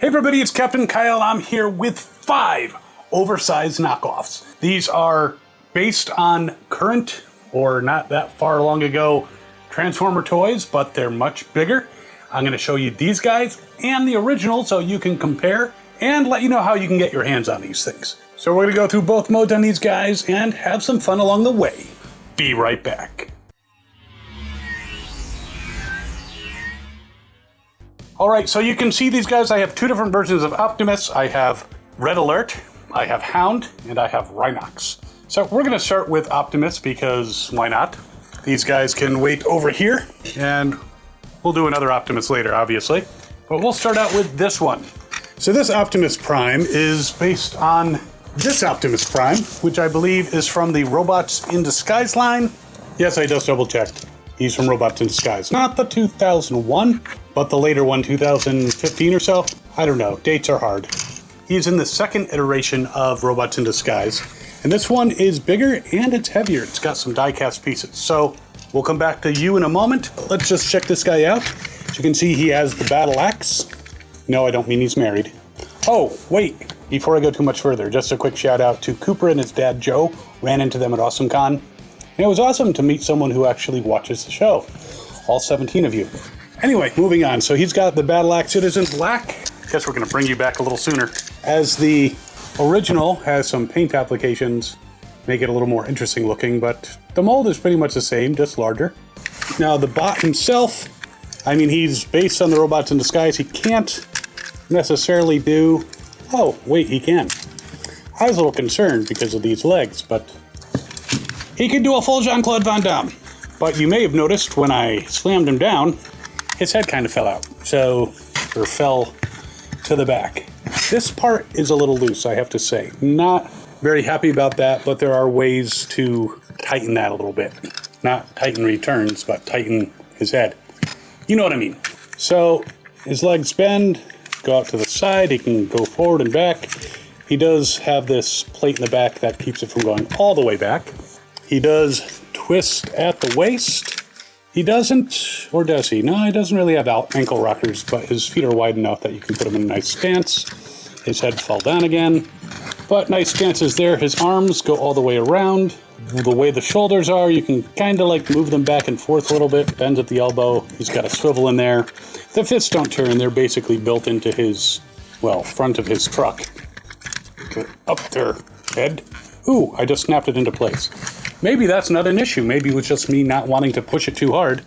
Hey everybody, it's Captain Kyle. I'm here with 5 oversized knockoffs. These are based on current, or not that far long ago, Transformer toys, but they're much bigger. I'm going to show you these guys and the original so you can compare and let you know how you can get your hands on these things. So we're going to go through both modes on these guys and have some fun along the way. Be right back. Alright, so you can see these guys. I have 2 different versions of Optimus. I have Red Alert, I have Hound, and I have Rhinox. So we're going to start with Optimus because why not? These guys can wait over here, and we'll do another Optimus later, obviously. But we'll start out with this one. So this Optimus Prime is based on this Optimus Prime, which I believe is from the Robots in Disguise line. Yes, I just double checked. He's from Robots in Disguise. Not the 2001, but the later one, 2015 or so. I don't know, dates are hard. He's in the second iteration of Robots in Disguise. And this one is bigger and it's heavier. It's got some die-cast pieces. So we'll come back to you in a moment. Let's just check this guy out. As you can see, he has the battle axe. No, I don't mean he's married. Oh, wait. Before I go too much further, just a quick shout out to Cooper and his dad, Joe. Ran into them at AwesomeCon. And it was awesome to meet someone who actually watches the show. All 17 of you. Anyway, moving on. So he's got the battle axe. It is in black. Guess we're going to bring you back a little sooner. As the original has some paint applications, make it a little more interesting looking, but the mold is pretty much the same, just larger. Now the bot himself, I mean, he's based on the Robots in Disguise. He can't necessarily do... Oh, wait, he can. I was a little concerned because of these legs, but he can do a full Jean-Claude Van Damme. But you may have noticed when I slammed him down, his head kind of fell out, or fell to the back. This part is a little loose, I have to say. Not very happy about that, but there are ways to tighten that a little bit. Not tighten returns, but tighten his head. You know what I mean. So his legs bend, go out to the side, he can go forward and back. He does have this plate in the back that keeps it from going all the way back. He does twist at the waist. He doesn't, or does he? No, he doesn't really have ankle rockers, but his feet are wide enough that you can put him in a nice stance. His head fell down again, but nice stances there. His arms go all the way around. The way the shoulders are, you can kind of like move them back and forth a little bit, bends at the elbow. He's got a swivel in there. The fists don't turn, they're basically built into his, well, front of his truck. Get up there, head. Ooh, I just snapped it into place. Maybe that's not an issue. Maybe it was just me not wanting to push it too hard,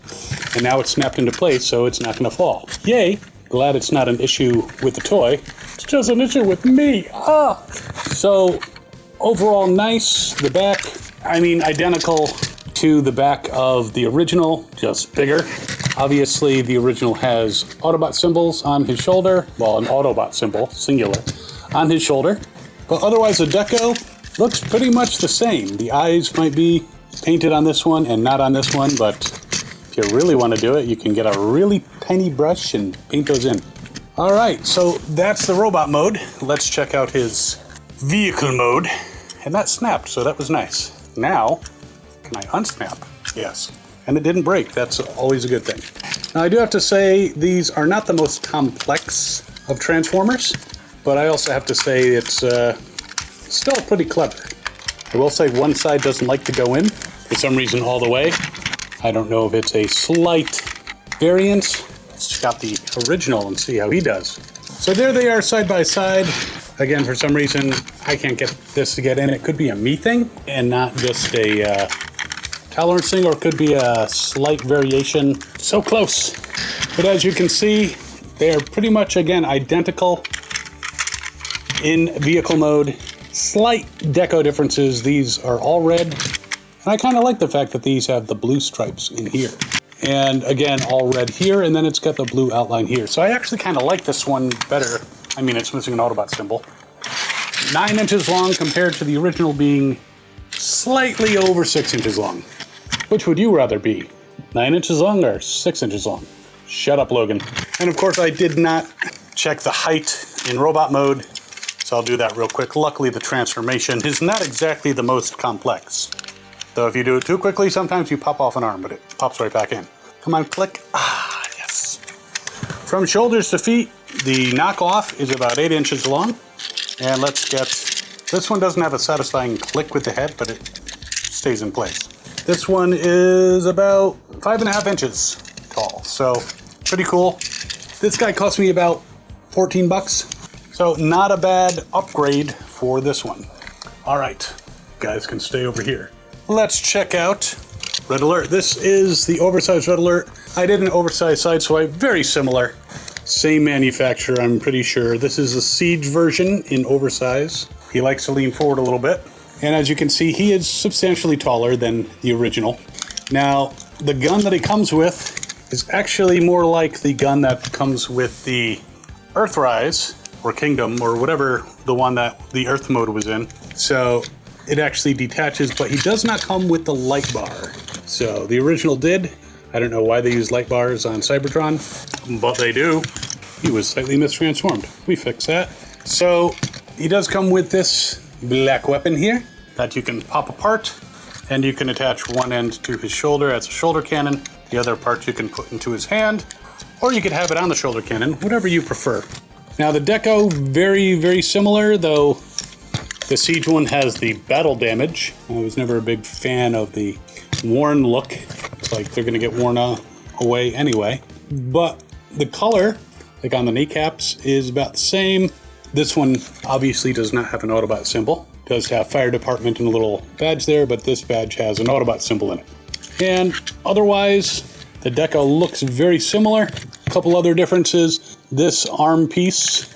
and now it's snapped into place, so it's not going to fall. Yay! Glad it's not an issue with the toy. It's just an issue with me. Ah! So, overall nice. The back, I mean, identical to the back of the original, just bigger. Obviously, the original has Autobot symbols on his shoulder. Well, an Autobot symbol, singular, on his shoulder. But otherwise, the deco looks pretty much the same. The eyes might be painted on this one and not on this one, but if you really want to do it, you can get a really tiny brush and paint those in. All right, so that's the robot mode. Let's check out his vehicle mode. And that snapped, so that was nice. Now, can I unsnap? Yes. And it didn't break. That's always a good thing. Now, I do have to say, these are not the most complex of Transformers, but I also have to say it's still pretty clever. I will say one side doesn't like to go in for some reason all the way. I don't know if it's a slight variance. Let's check out the original and see how he does. So there they are side by side. Again, for some reason, I can't get this to get in. It could be a me thing and not just a tolerance thing, or it could be a slight variation. So close. But as you can see, they are pretty much, again, identical in vehicle mode. Slight deco differences. These are all red. And I kind of like the fact that these have the blue stripes in here. And again, all red here, and then it's got the blue outline here. So I actually kind of like this one better. I mean, it's missing an Autobot symbol. 9 inches long compared to the original being slightly over 6 inches long. Which would you rather be? 9 inches long or 6 inches long? Shut up, Logan. And of course, I did not check the height in robot mode, so I'll do that real quick. Luckily, the transformation is not exactly the most complex. Though if you do it too quickly, sometimes you pop off an arm, but it pops right back in. Come on, click. Ah, yes. From shoulders to feet, The knockoff is about 8 inches long. And let's get, this one doesn't have a satisfying click with the head, but it stays in place. This one is about 5.5 inches tall, so pretty cool. This guy cost me about 14 bucks, so not a bad upgrade for this one. All right, guys can stay over here. Let's check out Red Alert. This is the oversized Red Alert. I did an oversized sideswipe, very similar. Same manufacturer, I'm pretty sure. This is the Siege version in oversize. He likes to lean forward a little bit. And as you can see, he is substantially taller than the original. Now, the gun that he comes with is actually more like the gun that comes with the Earthrise, or Kingdom, or whatever the one that the Earth mode was in. So it actually detaches, but he does not come with the light bar. So the original did. I don't know why they use light bars on Cybertron, but they do. He was slightly mistransformed. We fixed that. So he does come with this black weapon here that you can pop apart, and you can attach one end to his shoulder as a shoulder cannon. The other part you can put into his hand, or you could have it on the shoulder cannon, whatever you prefer. Now the deco, very, very similar, though the Siege one has the battle damage. I was never a big fan of the worn look. It's like they're gonna get worn away anyway. But the color, like on the kneecaps, is about the same. This one obviously does not have an Autobot symbol. It does have fire department and a little badge there, but this badge has an Autobot symbol in it. And otherwise, the deco looks very similar. A couple other differences. This arm piece,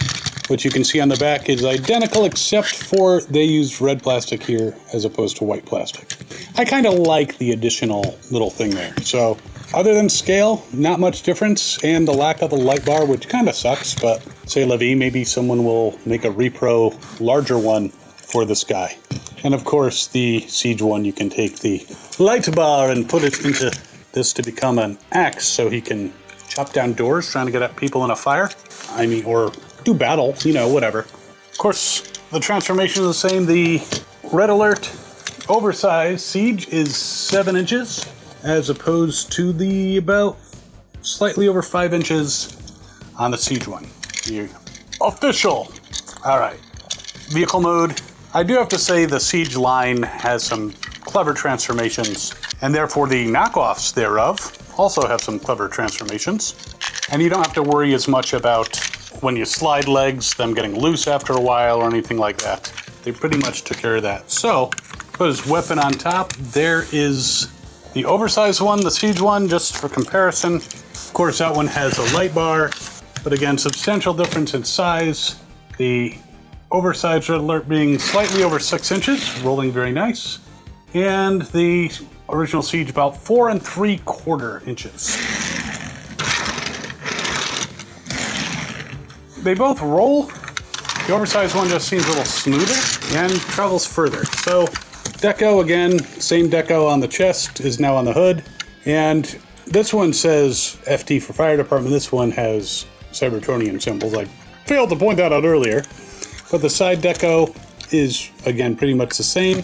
which you can see on the back, is identical except for they used red plastic here as opposed to white plastic. I kind of like the additional little thing there. So other than scale, not much difference, and the lack of a light bar, which kind of sucks, but say la vie, maybe someone will make a repro larger one for this guy. And of course, the Siege one, you can take the light bar and put it into this to become an axe so he can chop down doors trying to get at people in a fire. I mean, or do battle, you know, whatever. Of course, the transformation is the same. The Red Alert oversized Siege is 7 inches as opposed to the about slightly over 5 inches on the Siege one. The official. All right, vehicle mode. I do have to say the Siege line has some clever transformations, and therefore the knockoffs thereof also have some clever transformations. And you don't have to worry as much about when you slide legs, them getting loose after a while or anything like that. They pretty much took care of that. So, put his weapon on top. There is the oversized one, the Siege one, just for comparison. Of course, that one has a light bar, but again, substantial difference in size. The oversized Red Alert being slightly over 6 inches, rolling very nice. And the original Siege about 4 3/4 inches. They both roll. The oversized one just seems a little smoother and travels further. So deco, again, same deco on the chest is now on the hood. And this one says FT for fire department. This one has Cybertronian symbols. I failed to point that out earlier. But the side deco is, again, pretty much the same.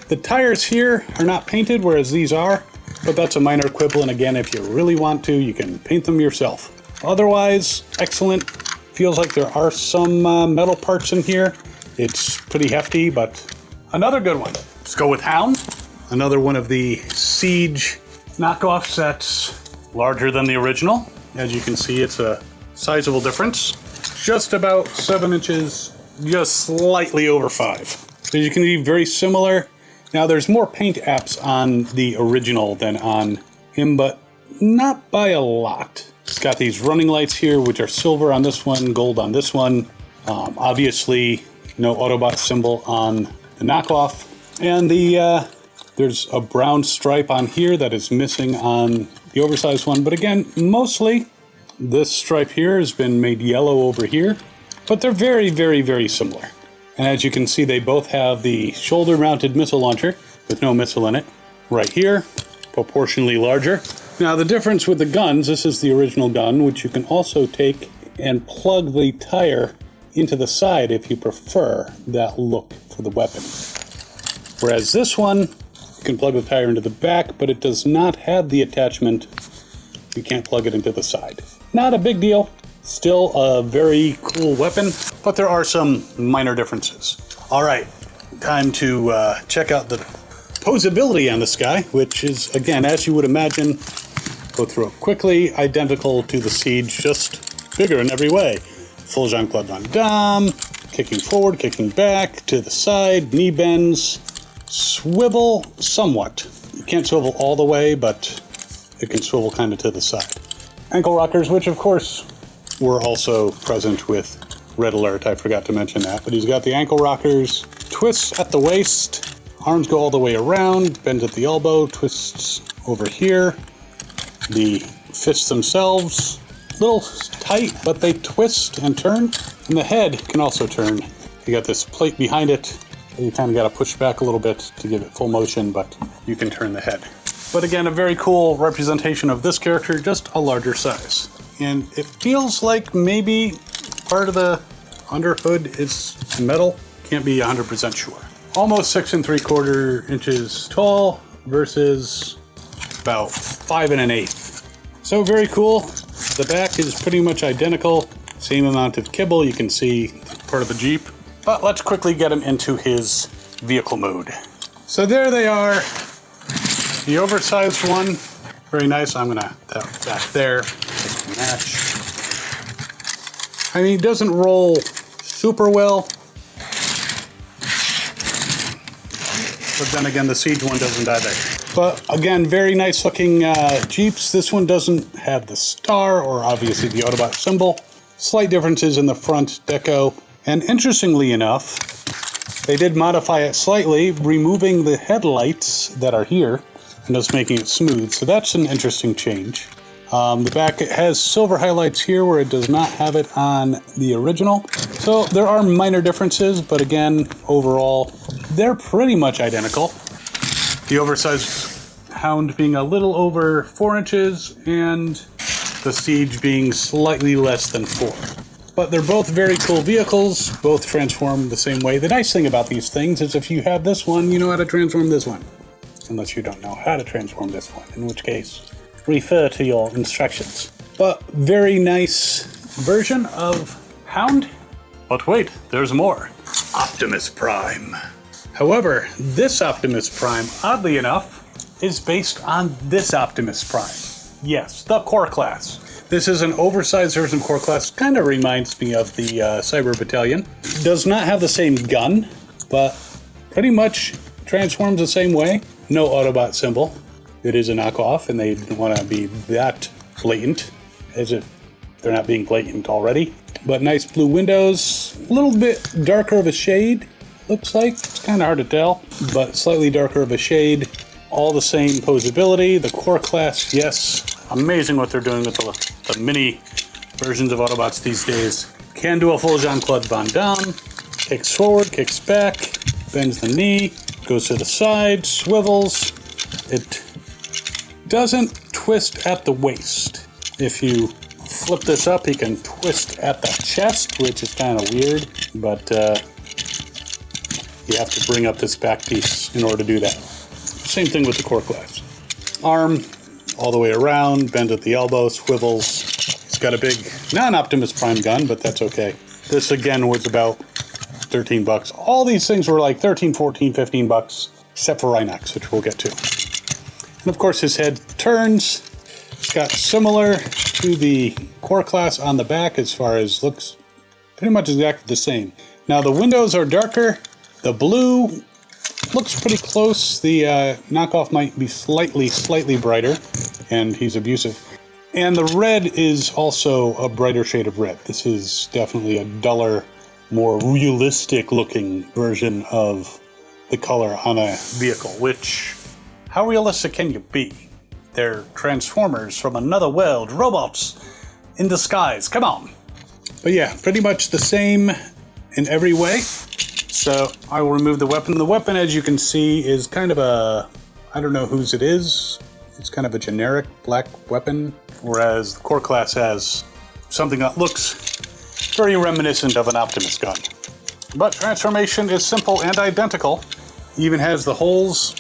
The tires here are not painted, whereas these are. But that's a minor quibble. And again, if you really want to, you can paint them yourself. Otherwise, excellent. Feels like there are some metal parts in here. It's pretty hefty, but another good one. Let's go with Hound. Another one of the Siege knockoff sets, larger than the original. As you can see, it's a sizable difference. Just about 7 inches, just slightly over 5. So you can see very similar. Now there's more paint apps on the original than on him, but not by a lot. It's got these running lights here, which are silver on this one, gold on this one. Obviously, no Autobot symbol on the knockoff. And there's a brown stripe on here that is missing on the oversized one. But again, mostly this stripe here has been made yellow over here. But they're very, very, very similar. And as you can see, they both have the shoulder-mounted missile launcher with no missile in it. Right here, proportionally larger. Now the difference with the guns, this is the original gun, which you can also take and plug the tire into the side if you prefer that look for the weapon. Whereas this one, you can plug the tire into the back, but it does not have the attachment. You can't plug it into the side. Not a big deal. Still a very cool weapon, but there are some minor differences. All right, time to check out the posability on this guy, which is, again, as you would imagine, go through it quickly, identical to the Siege, just bigger in every way. Full Jean-Claude Van Damme, kicking forward, kicking back, to the side, knee bends, swivel somewhat. You can't swivel all the way, but it can swivel kind of to the side. Ankle rockers, which of course were also present with Red Alert. I forgot to mention that, but he's got the ankle rockers, twists at the waist, arms go all the way around, bends at the elbow, twists over here. The fists themselves, a little tight, but they twist and turn. And the head can also turn. You got this plate behind it. You kind of got to push back a little bit to give it full motion, but you can turn the head. But again, a very cool representation of this character, just a larger size. And it feels like maybe part of the underhood is metal. Can't be 100% sure. Almost 6 3/4 inches tall versus about 5 1/8. So very cool. The back is pretty much identical. Same amount of kibble. You can see part of the Jeep. But let's quickly get him into his vehicle mode. So there they are. The oversized one. Very nice. I'm gonna that back there. Just match. I mean, it doesn't roll super well. But then again, the Siege one doesn't either. But again, very nice looking Jeeps. This one doesn't have the star or obviously the Autobot symbol. Slight differences in the front deco. And interestingly enough, they did modify it slightly, removing the headlights that are here and just making it smooth. So that's an interesting change. The back, it has silver highlights here where it does not have it on the original. So there are minor differences, but again, overall, they're pretty much identical. The oversized Hound being a little over 4 inches and the Siege being slightly less than 4. But they're both very cool vehicles, both transform the same way. The nice thing about these things is if you have this one, you know how to transform this one. Unless you don't know how to transform this one, in which case, refer to your instructions. But very nice version of Hound. But wait, there's more. Optimus Prime. However, this Optimus Prime, oddly enough, is based on this Optimus Prime. Yes, the core class. This is an oversized version of core class. Kind of reminds me of the Cyber Battalion. Does not have the same gun, but pretty much transforms the same way. No Autobot symbol. It is a knockoff, and they didn't want to be that blatant, as if they're not being blatant already. But nice blue windows, a little bit darker of a shade, looks like. It's kind of hard to tell, but slightly darker of a shade. All the same posability. The core class, yes. Amazing what they're doing with the mini versions of Autobots these days. Can do a full Jean-Claude Van Damme. Kicks forward, kicks back, bends the knee, goes to the side, swivels. It doesn't twist at the waist. If you flip this up, he can twist at the chest, which is kind of weird, but you have to bring up this back piece in order to do that. Same thing with the core class. Arm all the way around, bend at the elbow, swivels. It's got a big non-Optimus Prime gun, but that's okay. This again was about 13 bucks. All these things were like 13, 14, 15 bucks, except for Rhinox, which we'll get to. And of course his head turns. It's got similar to the core class on the back as far as looks, pretty much exactly the same. Now the windows are darker. The blue looks pretty close. The knockoff might be slightly brighter, and he's abusive. And the red is also a brighter shade of red. This is definitely a duller, more realistic looking version of the color on a vehicle, which, how realistic can you be? They're Transformers from another world, robots in disguise, come on. But yeah, pretty much the same in every way. So I will remove the weapon. The weapon, as you can see, is kind of a, I don't know whose it is. It's kind of a generic black weapon, whereas the core class has something that looks very reminiscent of an Optimus gun. But transformation is simple and identical. Even has the holes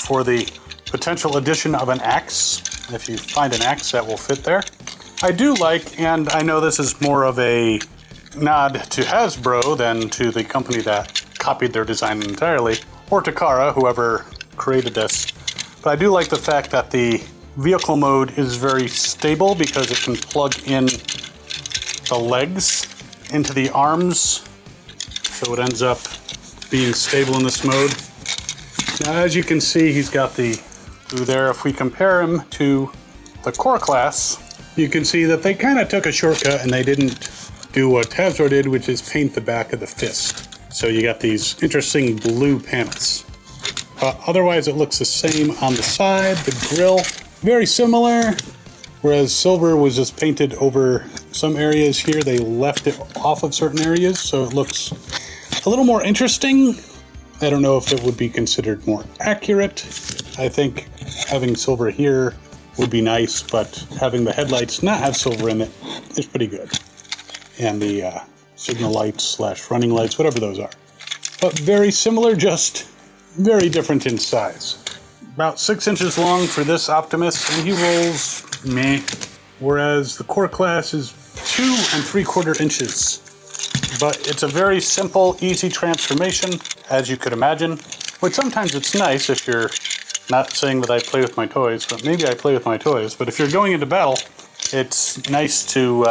for the potential addition of an axe. If you find an axe, that will fit there. I do like, and I know this is more of a nod to Hasbro than to the company that copied their design entirely, or Takara, whoever created this. But I do like the fact that the vehicle mode is very stable because it can plug in the legs into the arms, so it ends up being stable in this mode. Now, as you can see, he's got the blue there. If we compare him to the core class, you can see that they kind of took a shortcut and they didn't do what Hasbro did, which is paint the back of the fist. So you got these interesting blue panels. Otherwise, it looks the same on the side. The grill, very similar, whereas silver was just painted over some areas here. They left it off of certain areas, so it looks a little more interesting. I don't know if it would be considered more accurate. I think having silver here would be nice, but having the headlights not have silver in it is pretty good. And the signal lights / running lights, whatever those are. But very similar, just very different in size. About 6 inches long for this Optimus, and he rolls meh. Whereas the core class is 2 3/4 inches. But it's a very simple, easy transformation, as you could imagine. Which sometimes it's nice if you're not saying that I play with my toys, but maybe I play with my toys. But if you're going into battle, it's nice to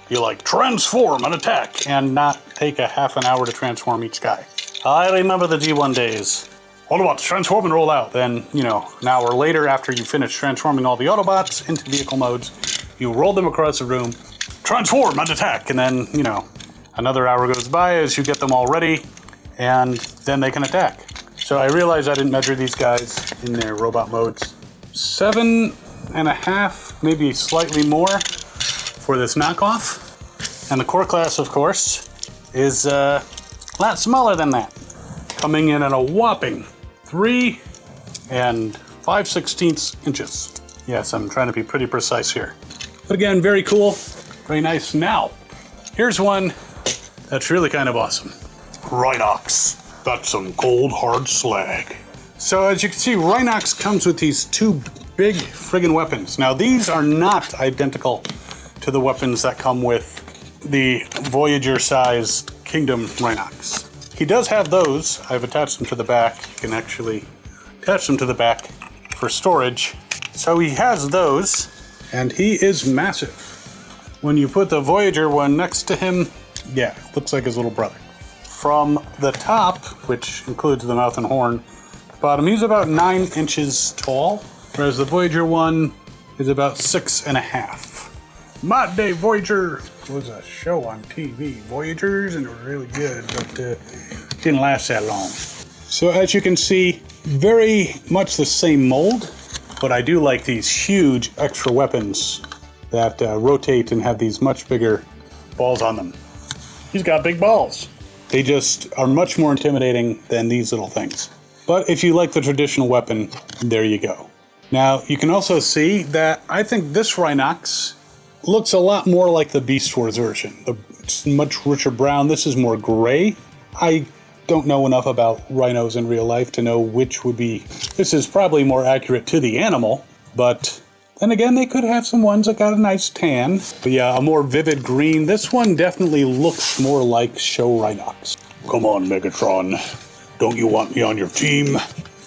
be like, transform and attack, and not take a half an hour to transform each guy. I remember the G1 days. Autobots, transform and roll out. Then, you know, an hour later, after you finish transforming all the Autobots into vehicle modes, you roll them across the room, transform and attack, and then, you know, another hour goes by as you get them all ready, and then they can attack. So I realized I didn't measure these guys in their robot modes. 7.5, maybe slightly more for this knockoff. And the core class, of course, is a lot smaller than that. Coming in at a whopping 3 5/16 inches. Yes, I'm trying to be pretty precise here. But again, very cool, very nice. Now, here's one that's really kind of awesome. Rhinox. That's some cold, hard slag. So as you can see, Rhinox comes with these 2 big friggin' weapons. Now, these are not identical to the weapons that come with the Voyager-sized Kingdom Rhinox. He does have those. I've attached them to the back. You can actually attach them to the back for storage. So he has those, and he is massive. When you put the Voyager one next to him, yeah, looks like his little brother. From the top, which includes the mouth and horn, bottom, he's about 9 inches tall, whereas the Voyager one is about 6.5. Modern day Voyager was a show on TV, Voyagers, and it was really good, but didn't last that long. So as you can see, very much the same mold, but I do like these huge extra weapons that rotate and have these much bigger balls on them. He's got big balls. They just are much more intimidating than these little things. But if you like the traditional weapon, there you go. Now, you can also see that I think this Rhinox looks a lot more like the Beast Wars version. It's much richer brown. This is more gray. I don't know enough about rhinos in real life to know which would be... This is probably more accurate to the animal, but then again, they could have some ones that got a nice tan. But yeah, a more vivid green. This one definitely looks more like show Rhinox. Come on, Megatron. Don't you want me on your team?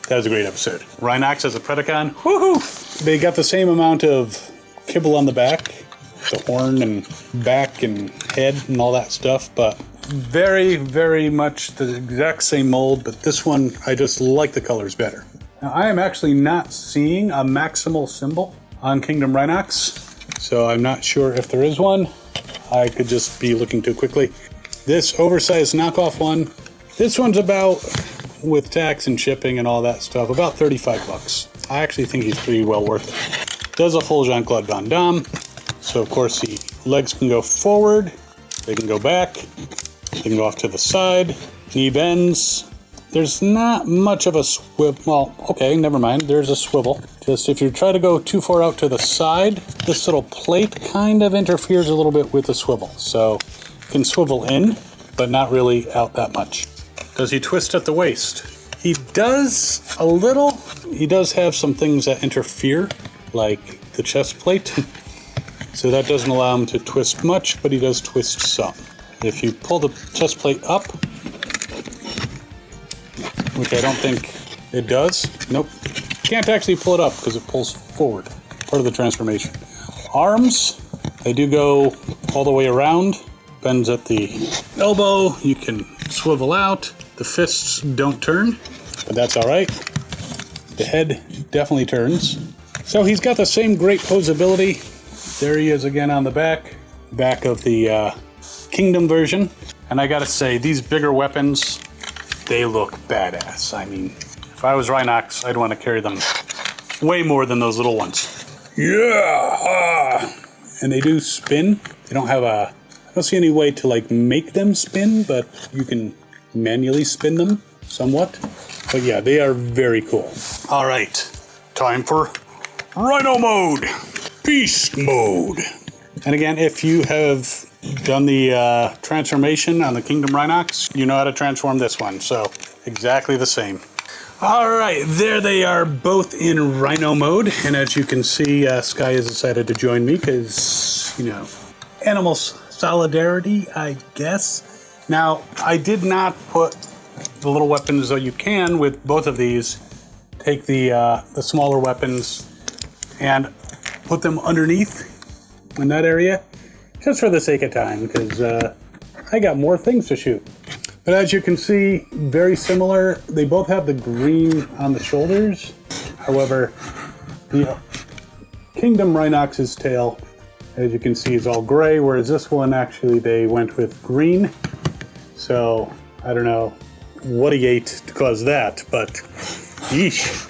That was a great episode. Rhinox as a Predacon. Woohoo! They got the same amount of kibble on the back. The horn and back and head and all that stuff, but very, very much the exact same mold, but this one, I just like the colors better. Now, I am actually not seeing a maximal symbol on Kingdom Rhinox, so I'm not sure if there is one. I could just be looking too quickly. This oversized knockoff one, this one's about, with tax and shipping and all that stuff, about 35 bucks. I actually think he's pretty well worth it. Does a full Jean-Claude Van Damme. So of course the legs can go forward, they can go back, they can go off to the side, knee bends. There's not much of a swivel, well, okay, never mind, there's a swivel. Just if you try to go too far out to the side, this little plate kind of interferes a little bit with the swivel. So you can swivel in, but not really out that much. Does he twist at the waist? He does a little. He does have some things that interfere, like the chest plate. So that doesn't allow him to twist much, but he does twist some. If you pull the chest plate up, which I don't think it does. Nope. Can't actually pull it up because it pulls forward. Part of the transformation. Arms, they do go all the way around. Bends at the elbow. You can swivel out. The fists don't turn, but that's all right. The head definitely turns. So he's got the same great posability. There he is again on the back of the Kingdom version. And I gotta say, these bigger weapons, they look badass. I mean, if I was Rhinox, I'd want to carry them way more than those little ones. Yeah! And they do spin. They don't have I don't see any way to like make them spin, but you can manually spin them somewhat. But yeah, they are very cool. All right, time for Rhino mode, Beast mode. And again, if you have done the transformation on the Kingdom Rhinox, you know how to transform this one. So exactly the same. All right, there they are both in Rhino mode. And as you can see, Sky has decided to join me because, you know, animal solidarity, I guess. Now, I did not put the little weapons, though you can with both of these. Take the smaller weapons and put them underneath in that area, just for the sake of time, because I got more things to shoot. But as you can see, very similar. They both have the green on the shoulders. However, the Kingdom Rhinox's tail, as you can see, is all gray, whereas this one, actually, they went with green. So, I don't know what he ate to cause that, but yeesh.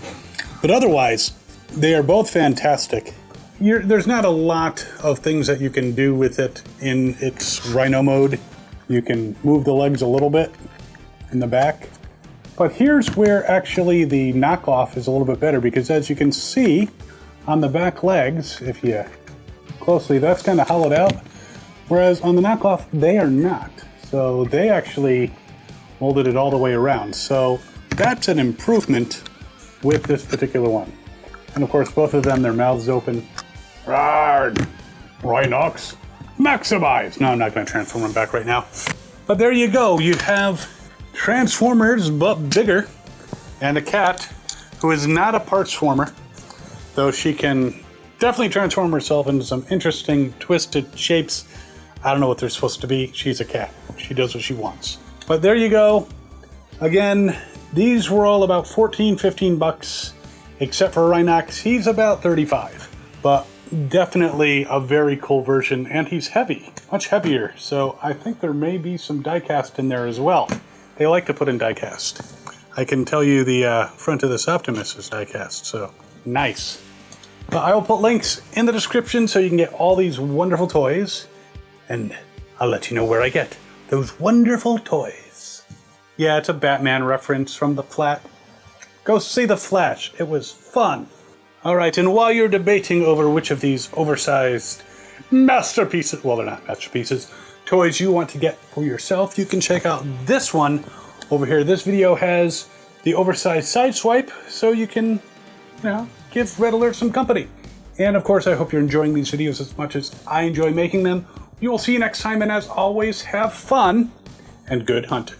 But otherwise, they are both fantastic. There's not a lot of things that you can do with it in its Rhino mode. You can move the legs a little bit in the back. But here's where actually the knockoff is a little bit better, because as you can see on the back legs, if you closely, that's kind of hollowed out. Whereas on the knockoff, they are not. So they actually molded it all the way around. So that's an improvement with this particular one. And of course, both of them, their mouths open. Rarg! Rhinox, maximize! No, I'm not going to transform them back right now. But there you go. You have Transformers, but bigger, and a cat who is not a parts former, though she can definitely transform herself into some interesting twisted shapes. I don't know what they're supposed to be. She's a cat. She does what she wants. But there you go. Again, these were all about 14, 15 bucks, except for Rhinox. He's about 35, but definitely a very cool version, and he's heavy, much heavier. So I think there may be some die-cast in there as well. They like to put in die-cast. I can tell you the front of this Optimus is die-cast, so nice. But I will put links in the description so you can get all these wonderful toys, and I'll let you know where I get those wonderful toys. Yeah, it's a Batman reference from The Flat. Go see The Flash. It was fun. All right, and while you're debating over which of these oversized masterpieces, well, they're not masterpieces, toys you want to get for yourself, you can check out this one over here. This video has the oversized Sideswipe, so you can, you know, give Red Alert some company. And of course, I hope you're enjoying these videos as much as I enjoy making them. We will see you next time, and as always, have fun and good hunting.